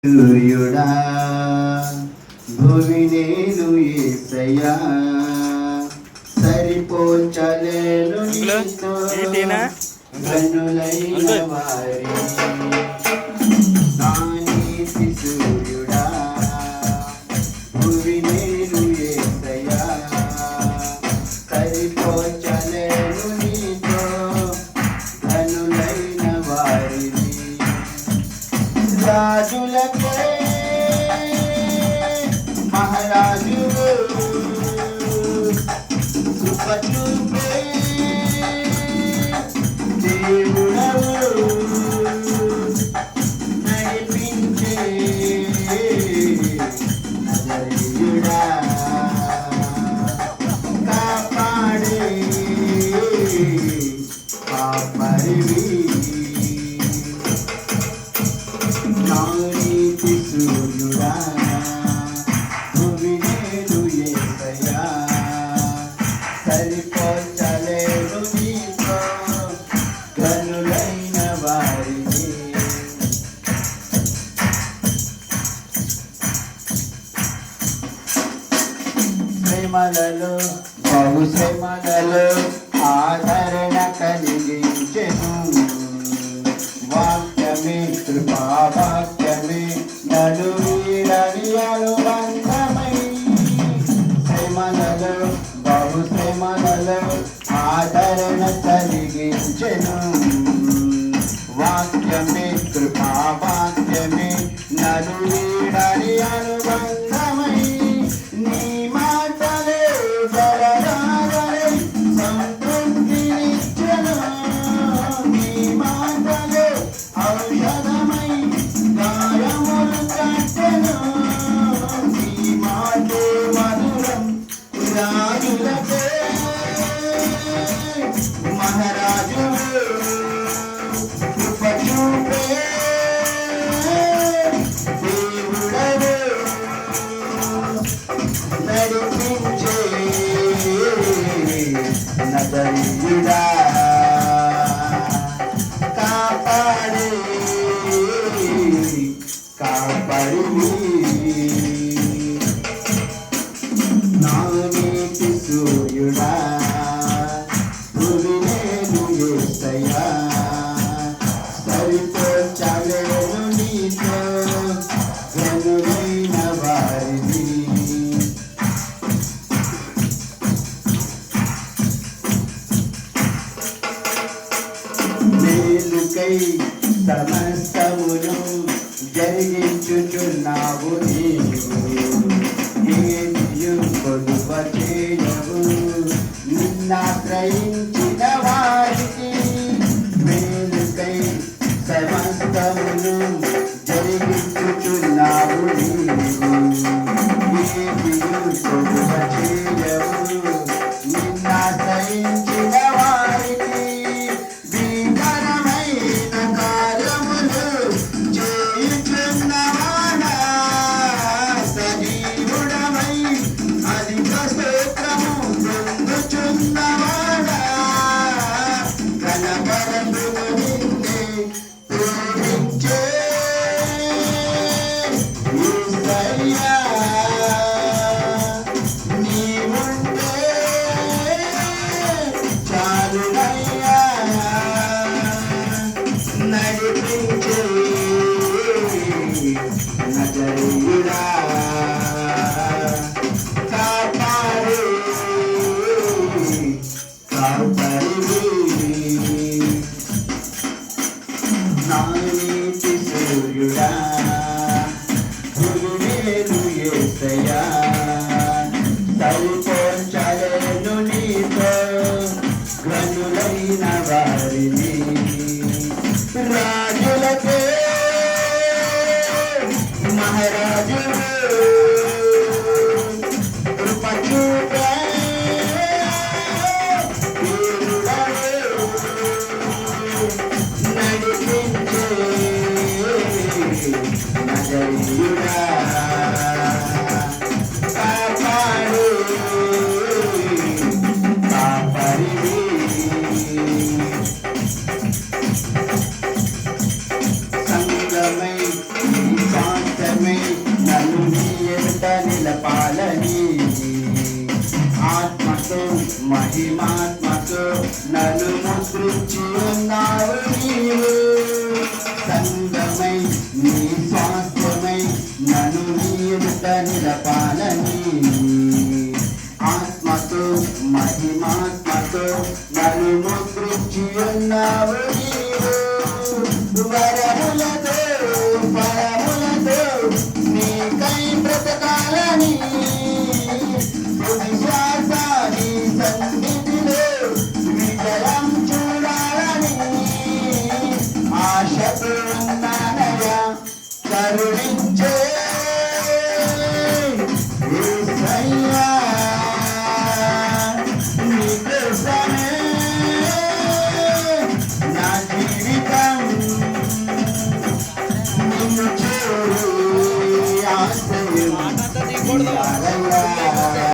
సూర్యుడా భువినేలు యేసయ్యా సరిపోల్చలేను నీతో కనులైన వారి నా నీతి సూర్యుడా భువినేలు యేసయ్యా సరిపోల్చలేను నీతో కనులైన వారిని రాజులకే మహారాజు కృపచూపే దేవుడవు నడిపించే నజరీయుడా కాపాడే కాపరివి నా నీతి సూర్యుడా భువినేలు యేసయ్యా సరిపోల్చలేను నీతో కనులైన వారిని శ్రమలలో బహు శ్రమలలో ఆదరణ కలిగించెను వాక్యమే కృపావాక్యమే నలు వీడని అనుబంధమై శ్రమలలో బహు శ్రమలలో ఆదరణ కలిగించెను వాక్యమే కృపావాక్యమే నలు వీడని అనుబంధమై నీ మాటలే జలధారలై సంతృప్తినిచ్చెను నీ మాటలే ఔషధమై గాయములు కట్టెను నీ మాటే మధురం రాజులకే మహారాజు కృప చూపే దేవుడవు నడిపించే నజరీయుడా కాపాడే కాపరివి నా నీతి సూర్యుడా భువినేలు యేసయ్యా సరిపోల్చలేను నీతో కనులైన వారిని మేలుకై సమస్తమును జరిగించుచున్నావు నీవు ఏమియు కొలువ చేయవు నిన్నాశ్రయించిన వారికి మేలుకై సమస్తమును జరిగించుచున్నావు నీవు ఏమియు కొలువ చేయవు నిన్నాశ్రయించిన వారికి భీకరమైన కార్యములు చేయుచున్నవాడా సజీవుడవై అధిక స్తోత్రము పొందుచున్నవాడా కనపరచును నిన్నే పూజించే యేసయ్యా నీవుంటే చాలునయ్యా నడిపించే నజరీయుడా కాపాడే కాపరివి నా నీతి సూర్యుడా భువినేలు యేసయ్యా సరిపోల్చలేను నీతో గనులైన వారిని రాజులకే మహారాజు కృప చూపే దేవుడవు నడిపించే నజరీయుడా కాపాడే కాపరివి సంగమై శ్వాసమై నన్ను నీ ఎదుట నిలపాలని ఆత్మతో మహిమాత్మతో నన్ను ముద్రించి ఉన్నావు నీవు సంగమై నీ స్వాస్థ్యమై నన్ను నీ ఎదుట నిలపాలని ఆత్మతో మహిమాత్మతో నన్ను ముద్రించి ఉన్నావు నీవు వరములతో పరములతో నీకై బ్రతకాలని శ్వాస నీ సన్నిధిలో విజయం చూడాలని ఆశతో ఉన్నానయ్యా కరుణించే యేసయ్యా నీ కోసమే నా జీవితం నిన్ను చేరి ఆశయం